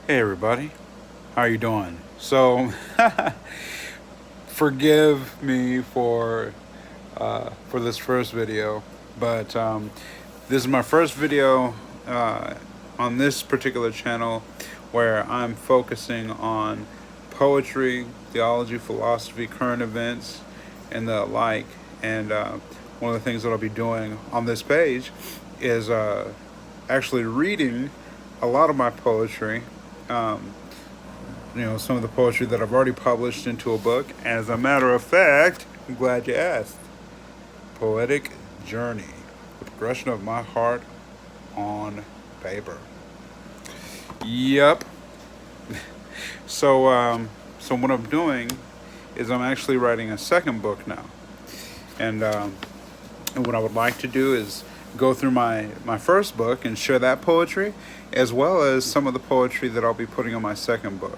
Hey everybody, how you doing? So, forgive me for this first video, but this is my first video on this particular channel where I'm focusing on poetry, theology, philosophy, current events, and the like. And one of the things that I'll be doing on this page is actually reading a lot of my poetry. Um, some of the poetry that I've already published into a book. As a matter of fact, I'm glad you asked. Poetic Journey, the progression of my heart on paper. Yep. So what I'm doing is I'm actually writing a second book now, and what I would like to do is go through my first book and share that poetry, as well as some of the poetry that I'll be putting on my second book.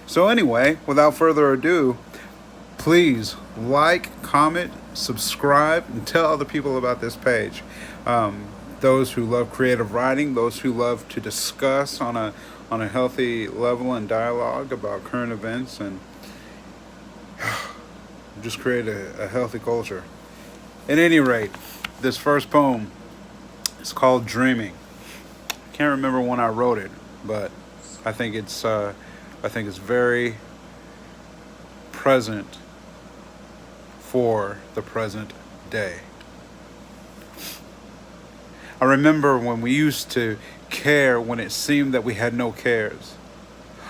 So anyway, without further ado, please like, comment, subscribe, and tell other people about this page. Those who love creative writing, those who love to discuss on a healthy level and dialogue about current events, and just create a healthy culture. At any rate, this first poem is called Dreaming. I can't remember when I wrote it, but I think it's very present for the present day. I remember when we used to care when it seemed that we had no cares.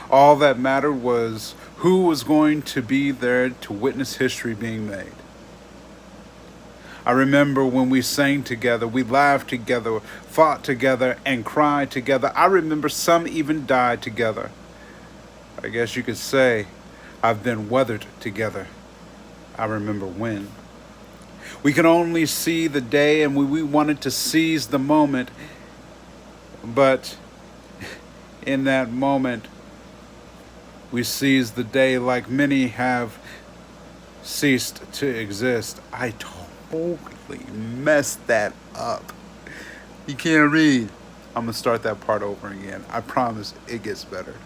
All that mattered was who was going to be there to witness history being made. I remember when we sang together, we laughed together, fought together, and cried together. I remember some even died together. I guess you could say I've been weathered together. I remember when. We could only see the day and we wanted to seize the moment. But in that moment, we seized the day like many have ceased to exist. I totally messed that up. You can't read. I'm going to start that part over again. I promise it gets better.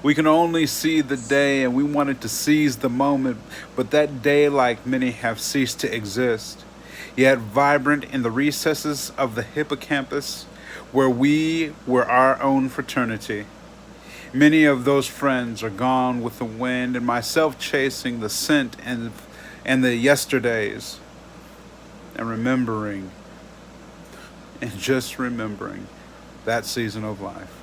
We can only see the day and we wanted to seize the moment, but that day, like many, have ceased to exist. Yet vibrant in the recesses of the hippocampus, where we were our own fraternity. Many of those friends are gone with the wind, and myself chasing the scent and the yesterdays, and remembering, and just remembering that season of life.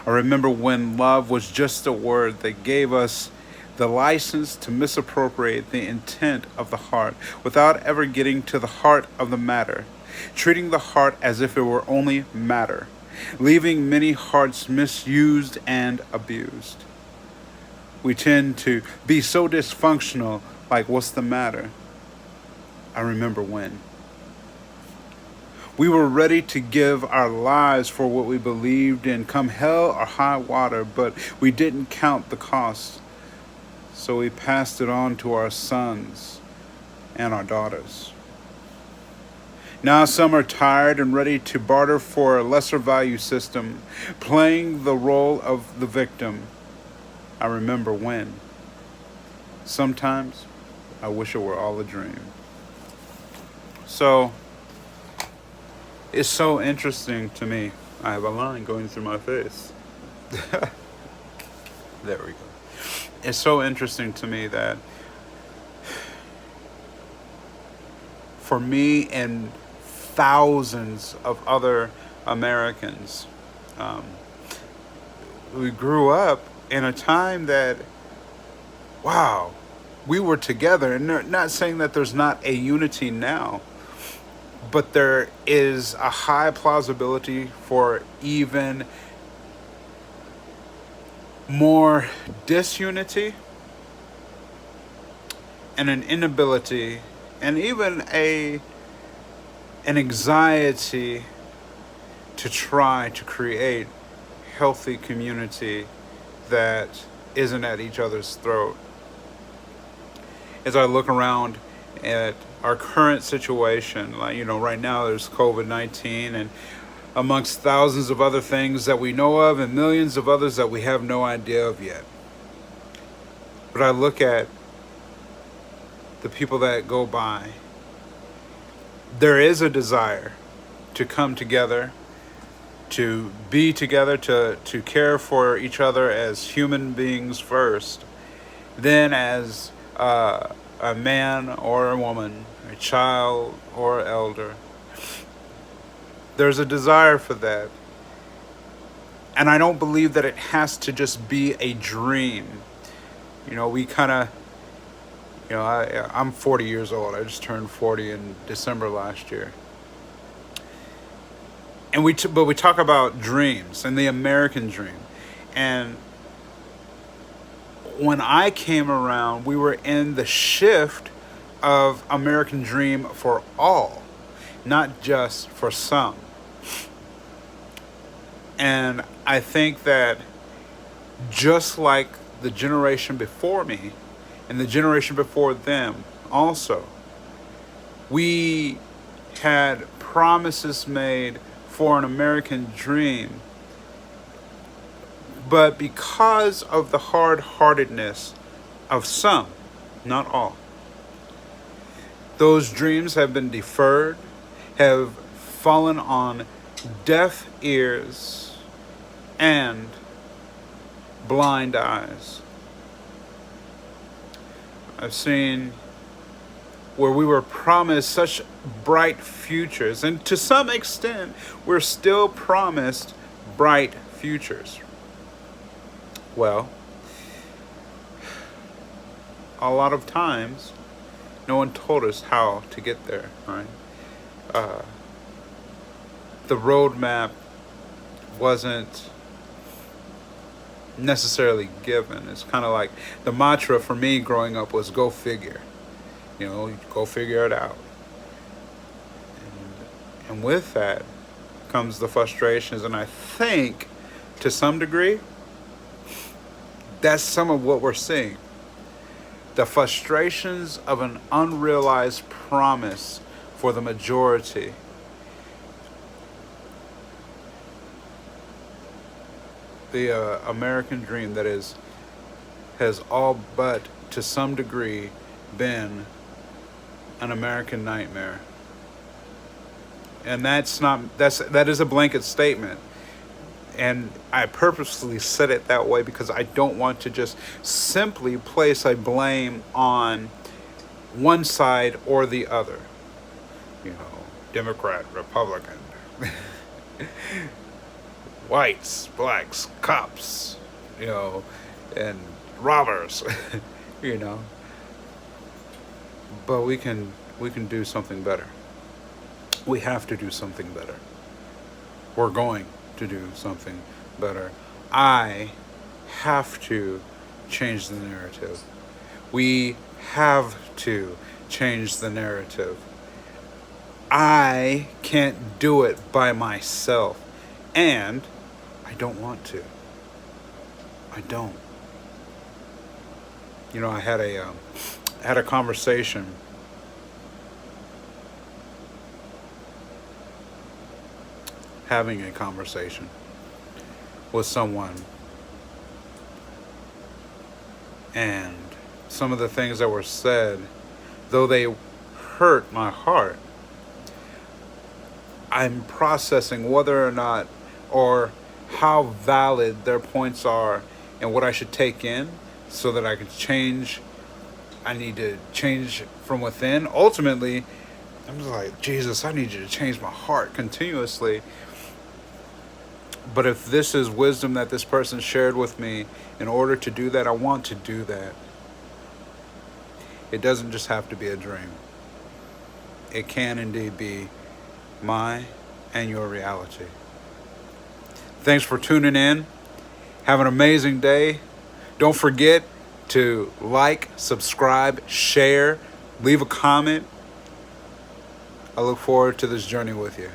I remember when love was just a word that gave us the license to misappropriate the intent of the heart without ever getting to the heart of the matter, treating the heart as if it were only matter, leaving many hearts misused and abused. We tend to be so dysfunctional, like, what's the matter? I remember when. We were ready to give our lives for what we believed in, come hell or high water, but we didn't count the cost. So we passed it on to our sons and our daughters. Now some are tired and ready to barter for a lesser value system, playing the role of the victim. I remember when. Sometimes I wish it were all a dream. So, it's so interesting to me. I have a line going through my face. There we go. It's so interesting to me that for me and thousands of other Americans, we grew up in a time that, wow, we were together. And not saying that there's not a unity now, but there is a high plausibility for even more disunity and an inability and even an anxiety to try to create healthy community that isn't at each other's throat. As I look around at our current situation, like, right now there's COVID-19, and amongst thousands of other things that we know of and millions of others that we have no idea of yet. But I look at the people that go by. There is a desire to come together, to be together, to care for each other as human beings first, then as a man or a woman, a child or elder. There's a desire for that. And I don't believe that it has to just be a dream. We kind of, I'm 40 years old. I just turned 40 in December last year. And we talk about dreams and the American dream. And when I came around, we were in the shift of American dream for all, not just for some. And I think that just like the generation before me and the generation before them also, we had promises made for an American dream, but because of the hard-heartedness of some, not all, those dreams have been deferred, have fallen on deaf ears and blind eyes. I've seen where we were promised such bright futures, and to some extent, we're still promised bright futures. Well, a lot of times, no one told us how to get there, right? The roadmap wasn't necessarily given. It's kind of like the mantra for me growing up was go figure. Go figure it out. And with that comes the frustrations. And I think to some degree, that's some of what we're seeing. The frustrations of an unrealized promise for the majority. The American dream that has all but to some degree been an American nightmare. And that is a blanket statement. And I purposely said it that way because I don't want to just simply place a blame on one side or the other. Democrat, Republican, whites, blacks, cops, and robbers, But we can do something better. We have to do something better. We're going to do something better. I have to change the narrative. We have to change the narrative. I can't do it by myself. And I don't want to. I don't. I had a conversation having a conversation with someone, and some of the things that were said, though they hurt my heart, I'm processing whether or not or how valid their points are and what I should take in so that I can change. I need to change from within. Ultimately, I'm just like, Jesus, I need you to change my heart continuously. But if this is wisdom that this person shared with me, in order to do that, I want to do that. It doesn't just have to be a dream. It can indeed be my and your reality. Thanks for tuning in. Have an amazing day. Don't forget to like, subscribe, share, leave a comment. I look forward to this journey with you.